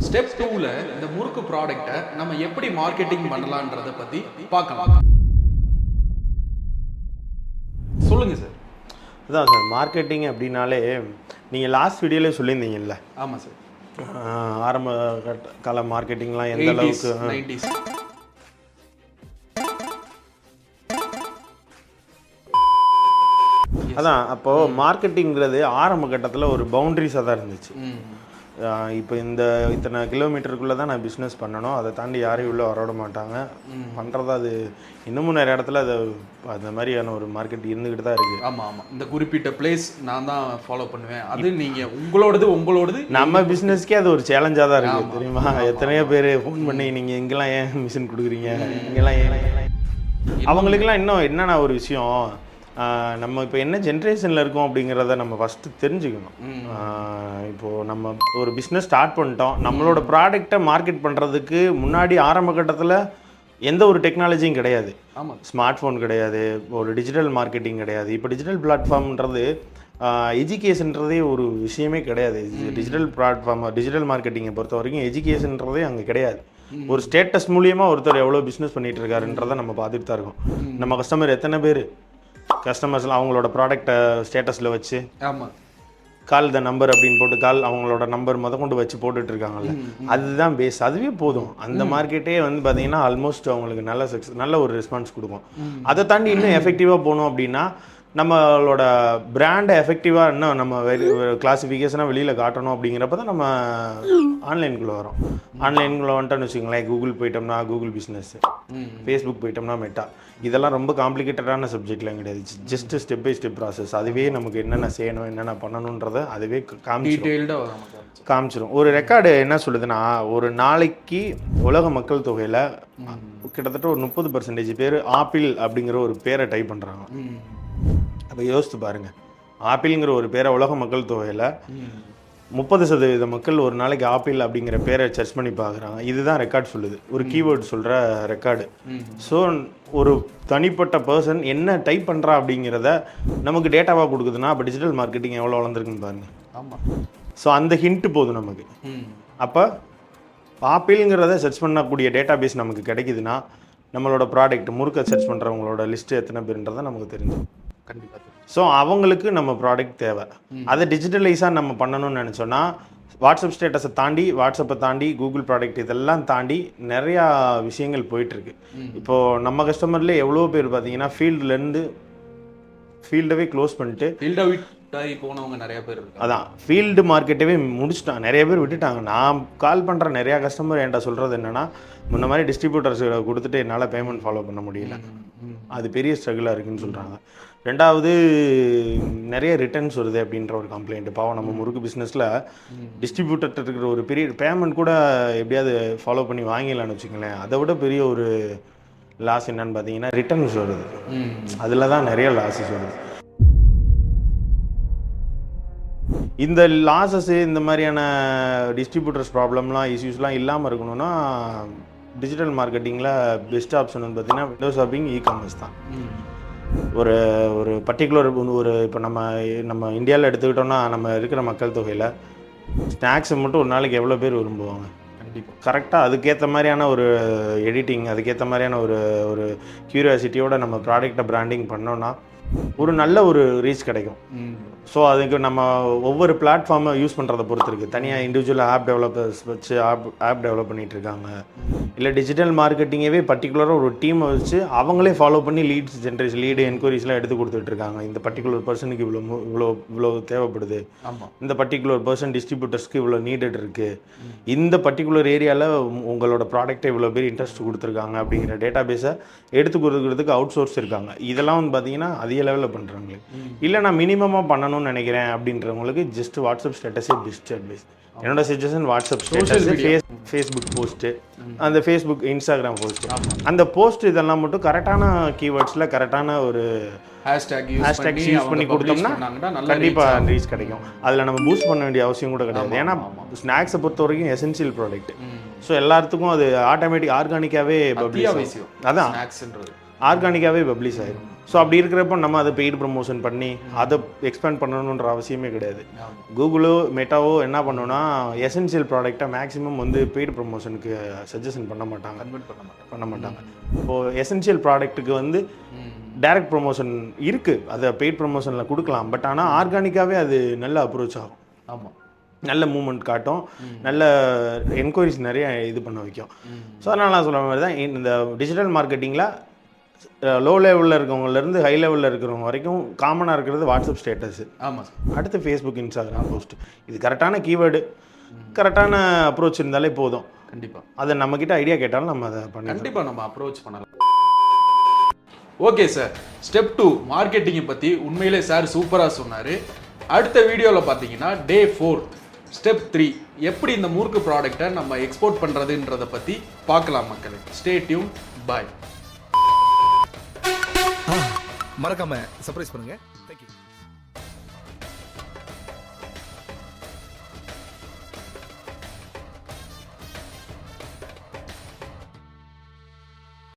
Step 2ல இந்த முறுக்கு ப்ராடக்ட்டை நம்ம எப்படி மார்க்கெட்டிங் பண்ணலான்றதை பற்றி பார்க்கலாம். சொல்லுங்கள் சார். அதான் சார், மார்க்கெட்டிங் அப்படின்னாலே நீங்கள் லாஸ்ட் வீடியோலே சொல்லியிருந்தீங்கல்ல. ஆமாம் சார். ஆரம்ப கால மார்க்கெட்டிங்லாம் எந்த அளவுக்கு 90s. அதான் அப்போது மார்க்கெட்டிங்கிறது ஆரம்ப கட்டத்தில் ஒரு பவுண்ட்ரிஸாக தான் இருந்துச்சு. இப்போ இத்தனை கிலோமீட்டருக்குள்ளே தான் நான் பிஸ்னஸ் பண்ணணும், அதை தாண்டி யாரையும் உள்ளே வரவிட மாட்டாங்க பண்ணுறது. அது இன்னமும் நிறைய இடத்துல அது அந்த மாதிரியான ஒரு மார்க்கெட் இருந்துக்கிட்டு தான் இருக்குது. ஆமாம், இந்த குறிப்பிட்ட பிளேஸ் நான் தான் ஃபாலோ பண்ணுவேன், அது நீங்கள் உங்களோடது நம்ம பிஸ்னஸ்க்கே அது ஒரு சேலஞ்சாக தான் இருக்குது தெரியுமா. எத்தனையோ பேர் ஃபோன் பண்ணி நீங்கள் இங்கெல்லாம் ஏன் மிஷின் கொடுக்குறீங்க, இங்கெல்லாம் ஏன். அவங்களுக்கெல்லாம் இன்னும் என்னென்ன ஒரு விஷயம், நம்ம இப்போ என்ன ஜென்ரேஷனில் இருக்கோம் அப்படிங்கிறத நம்ம ஃபஸ்ட்டு தெரிஞ்சுக்கணும். இப்போது நம்ம ஒரு பிஸ்னஸ் ஸ்டார்ட் பண்ணிட்டோம், நம்மளோட ப்ராடக்டை மார்க்கெட் பண்ணுறதுக்கு முன்னாடி ஆரம்ப கட்டத்தில் எந்த ஒரு டெக்னாலஜியும் கிடையாது. ஆமாம், ஸ்மார்ட் ஃபோன் கிடையாது, ஒரு டிஜிட்டல் மார்க்கெட்டிங் கிடையாது. இப்போ டிஜிட்டல் பிளாட்ஃபார்ம்ன்றது எஜுகேஷன்றதே ஒரு விஷயமே கிடையாது. டிஜிட்டல் பிளாட்ஃபார்ம் டிஜிட்டல் மார்க்கெட்டிங்கை பொறுத்த வரைக்கும் எஜுகேஷன்றதே அங்கே கிடையாது. ஒரு ஸ்டேட்டஸ் மூலியமாக ஒருத்தர் எவ்வளோ பிஸ்னஸ் பண்ணிகிட்டு இருக்காருன்றதை நம்ம பார்த்துட்டு தான் இருக்கோம். நம்ம கஸ்டமர் எத்தனை பேர் கஸ்டமர்ஸ்லாம் அவங்களோட ப்ராடக்டை ஸ்டேட்டஸில் வச்சு ஆமாம் கால் த நம்பர் அப்படின்னு போட்டு அவங்களோட நம்பர் கொண்டு வச்சு போட்டுட்ருக்காங்கல்ல, அதுதான் பேஸ். அதுவே போதும். அந்த மார்க்கெட்டே வந்து பார்த்தீங்கன்னா ஆல்மோஸ்ட் அவங்களுக்கு நல்ல ஒரு ரெஸ்பான்ஸ் கொடுக்கும். அதை தாண்டி இன்னும் எஃபெக்டிவாக போகணும் அப்படின்னா நம்மளோட பிராண்டை எஃபெக்டிவாக இன்னும் நம்ம கிளாஸிஃபிகேஷனாக வெளியில் காட்டணும். அப்படிங்கிறப்ப தான் நம்ம ஆன்லைனுக்குள்ளே வரோம். ஆன்லைனுக்குள்ளே வந்துட்டோன்னு வச்சுக்கோங்களேன், கூகுள் போயிட்டோம்னா கூகுள் பிஸ்னஸ், ஃபேஸ்புக் போயிட்டோம்னா மெட்டா. இதெல்லாம் ரொம்ப காம்ப்ளிகேட்டடான சப்ஜெக்ட்லாம் கிடையாது. Just step by step process. அதுவே நமக்கு என்னென்ன செய்யணும், என்னென்ன பண்ணணுன்றதை அதுவே காமிச்சிடும். ஒரு ரெக்கார்டு என்ன சொல்லுதுன்னா, ஒரு நாளைக்கு உலக மக்கள் தொகையில் கிட்டத்தட்ட ஒரு 30% பேர் ஆப்பிள் அப்படிங்கிற ஒரு பேரை டைப் பண்ணுறாங்க. அப்போ யோசித்து பாருங்கள், ஆப்பிள்ங்கிற ஒரு பேரை உலக மக்கள் தொகையில் 30% மக்கள் ஒரு நாளைக்கு ஆப்பிள் அப்படிங்கிற பேரை சர்ச் பண்ணி பார்க்குறாங்க. இதுதான் ரெக்கார்ட் சொல்லுது, ஒரு கீவேர்டு சொல்கிற ரெக்கார்டு. ஸோ ஒரு தனிப்பட்ட பர்சன் என்ன டைப் பண்ணுறா அப்படிங்கிறத நமக்கு டேட்டாவாக கொடுக்குதுன்னா அப்போ டிஜிட்டல் மார்க்கெட்டிங் எவ்வளோ வளர்ந்துருக்குன்னு பாருங்கள். ஆமாம். ஸோ அந்த ஹிண்ட்டு போதும் நமக்கு. அப்போ ஆப்பிள்ங்கிறத சர்ச் பண்ணக்கூடிய டேட்டா பேஸ் நமக்கு கிடைக்குதுன்னா நம்மளோட ப்ராடக்ட் முறுக்க சர்ச் பண்ணுறவங்களோட லிஸ்ட்டு எத்தனை பேருன்றதை நமக்கு தெரிஞ்சும். கண்டிப்பாக. ஸோ அவங்களுக்கு நம்ம ப்ராடக்ட் தேவை. அதை டிஜிட்டலைஸாக நம்ம பண்ணணும்னு நினச்சோன்னா வாட்ஸ்அப் ஸ்டேட்டஸை தாண்டி, வாட்ஸ்அப்பை தாண்டி, கூகுள் ப்ராடக்ட் இதெல்லாம் தாண்டி நிறையா விஷயங்கள் போயிட்டுருக்கு. இப்போது நம்ம கஸ்டமர்லேயே எவ்வளோ பேர் பார்த்தீங்கன்னா ஃபீல்டவே க்ளோஸ் பண்ணிட்டு போனவங்க நிறைய பேர் இருக்காங்க. அதான் ஃபீல்டு மார்க்கெட்டவே முடிச்சுட்டாங்க, நிறைய பேர் விட்டுட்டாங்க. நான் கால் பண்ணுற நிறையா கஸ்டமர் என்கிட்ட சொல்கிறது என்னென்னா, முன்ன மாதிரி டிஸ்ட்ரிபியூட்டர்ஸ் கொடுத்துட்டு என்னால் பேமெண்ட் ஃபாலோ பண்ண முடியல, அது பெரிய ஸ்ட்ரகிளாக இருக்குதுன்னு சொல்கிறாங்க. ரெண்டாவது, நிறைய ரிட்டர்ன்ஸ் வருது அப்படின்ற ஒரு கம்ப்ளைண்ட். பாவம், நம்ம முறுக்கு பிஸ்னஸில் டிஸ்ட்ரிபியூட்டர் இருக்கிற ஒரு பெரிய பேமெண்ட் கூட எப்படியாவது ஃபாலோ பண்ணி வாங்கிடலான்னு வச்சுக்கங்களேன். அதை விட பெரிய ஒரு லாஸ் என்னன்னு பார்த்தீங்கன்னா ரிட்டர்ன்ஸ் வருது. அதில் தான் நிறைய லாஸஸ் வருது. இந்த லாஸஸ்ஸு, இந்த மாதிரியான டிஸ்ட்ரிபியூட்டர்ஸ் ப்ராப்ளம்லாம், இஷ்யூஸ்லாம் இல்லாமல் இருக்கணும்னா டிஜிட்டல் மார்க்கெட்டிங்கில் பெஸ்ட் ஆப்ஷன் வந்து பார்த்திங்கன்னா விண்டோ ஷாப்பிங், இ-காமர்ஸ் தான். ஒரு பர்டிகுலர் ஒரு இப்போ நம்ம இந்தியாவில் எடுத்துக்கிட்டோம்னா நம்ம இருக்கிற மக்கள் தொகையில் ஸ்நாக்ஸை மட்டும் ஒரு நாளைக்கு எவ்வளோ பேர் விரும்புவாங்க? கண்டிப்பாக. கரெக்டாக அதுக்கேற்ற மாதிரியான ஒரு எடிட்டிங், அதுக்கேற்ற மாதிரியான ஒரு க்யூரியாசிட்டியோட நம்ம ப்ராடக்டை பிராண்டிங் பண்ணோன்னா ஒரு நல்ல ஒரு ரீச் கிடைக்கும். ஸோ அதுக்கு நம்ம ஒவ்வொரு பிளாட்ஃபார்மை யூஸ் பண்ணுறதை பொறுத்து இருக்குது. தனியாக இண்டிவிஜுவல் ஆப் டெவலப்பர்ஸ் வச்சு ஆப் டெவலப் பண்ணிகிட்டு இருக்காங்க. இல்லை டிஜிட்டல் மார்க்கெட்டிங்கவே பர்டிகுலராக ஒரு டீமை வச்சு அவங்களே ஃபாலோ பண்ணி லீடு என்கொயரிஸ்லாம் எடுத்து கொடுத்துட்ருக்காங்க. இந்த பர்டிகுலர் பர்சனுக்கு இவ்வளோ தேவைப்படுது, இந்த பர்டிகுலர் பர்சன் டிஸ்ட்ரிபியூட்டர்ஸ்க்கு இவ்வளோ நீடட் இருக்குது, இந்த பர்டிகுலர் ஏரியாவில் உங்களோட ப்ராடக்டை இவ்வளோ பேர் இன்ட்ரெஸ்ட் கொடுத்துருக்காங்க அப்படிங்கிற டேட்டா பேஸை எடுத்து கொடுக்குறதுக்கு அவுட் சோர்ஸ் இருக்காங்க. இதெல்லாம் வந்து பார்த்தீங்கன்னா அதிக லெவலில் பண்ணுறாங்களே. இல்லை நான் மினிமமாக பண்ணணும்னு நினைக்கிறேன் அப்படின்றவங்களுக்கு ஜஸ்ட் வாட்ஸ்அப் ஸ்டேட்டஸே பெஸ்ட் அட்வைஸ். என்னோட suggestion WhatsApp status, Facebook post, அந்த ஃபேஸ்புக் இன்ஸ்டாகிராம் போஸ்ட்டு, அந்த போஸ்ட் இதெல்லாம் மட்டும் கரெக்டான கீவேர்ட்ஸில் கரெக்டான ஒரு ஹேஷ்டேக் யூஸ் பண்ணி கொடுத்தோம்னா கண்டிப்பாக ரீச் கிடைக்கும். அதில் நம்ம பூஸ்ட் பண்ண வேண்டிய அவசியம் கூட கிடையாது. ஏன்னா ஸ்நாக்ஸை பொறுத்த வரைக்கும் எசென்சியல் ப்ராடக்ட். ஸோ எல்லாத்துக்கும் அது ஆட்டோமேட்டிக் ஆர்கானிக்காகவே பப்ளிஷ். அதான் ஆர்கானிக்காகவே பப்ளிஷ் ஆயிடும். ஸோ அப்படி இருக்கிறப்ப நம்ம அதை பெய்டு ப்ரமோஷன் பண்ணி அதை எக்ஸ்பேண்ட் பண்ணணுன்ற அவசியமே கிடையாது. கூகுளோ மெட்டாவோ என்ன பண்ணோன்னா எசென்ஷியல் ப்ராடக்டை மேக்ஸிமம் வந்து பெய்டு ப்ரமோஷனுக்கு சஜஷன் பண்ண மாட்டாங்க. இப்போது எசென்ஷியல் ப்ராடக்ட்டுக்கு வந்து டைரக்ட் ப்ரொமோஷன் இருக்குது, அதை பெய்ட் ப்ரொமோஷனில் கொடுக்கலாம். பட் ஆனால் ஆர்கானிக்காகவே அது நல்ல அப்ரோச் ஆகும். ஆமாம், நல்ல மூவ்மெண்ட் காட்டும், நல்ல என்கொயரிஸ் நிறைய இது பண்ண வைக்கும். ஸோ அதனால் நான் சொல்கிற மாதிரி தான் இந்த டிஜிட்டல் மார்க்கெட்டிங்கில் லோ லெவலில் இருக்கவங்கலேருந்து ஹை லெவலில் இருக்கிறவங்க வரைக்கும் காமனாக இருக்கிறது வாட்ஸ்அப் ஸ்டேட்டஸு. ஆமாம், அடுத்து ஃபேஸ்புக், இன்ஸ்டாகிராம் போஸ்ட். இது கரெக்டான கீவேர்டு, கரெக்டான அப்ரோச் இருந்தாலே போதும். கண்டிப்பாக அதை நம்மக்கிட்ட ஐடியா கேட்டாலும் நம்ம அதை பண்ணி கண்டிப்பாக நம்ம அப்ரோச் பண்ணலாம். ஓகே சார், ஸ்டெப் 2 மார்க்கெட்டிங்கை பற்றி உண்மையிலே சார் சூப்பராக சொன்னார். அடுத்த வீடியோவில் பார்த்தீங்கன்னா டே 4 ஸ்டெப் 3 எப்படி இந்த மூர்க்கு ப்ராடக்டை நம்ம எக்ஸ்போர்ட் பண்ணுறதுன்றதை பற்றி பார்க்கலாம் மக்களே. ஸ்டே டியூன், பாய். மறக்காம சர்ப்ரைஸ் பண்ணுங்க.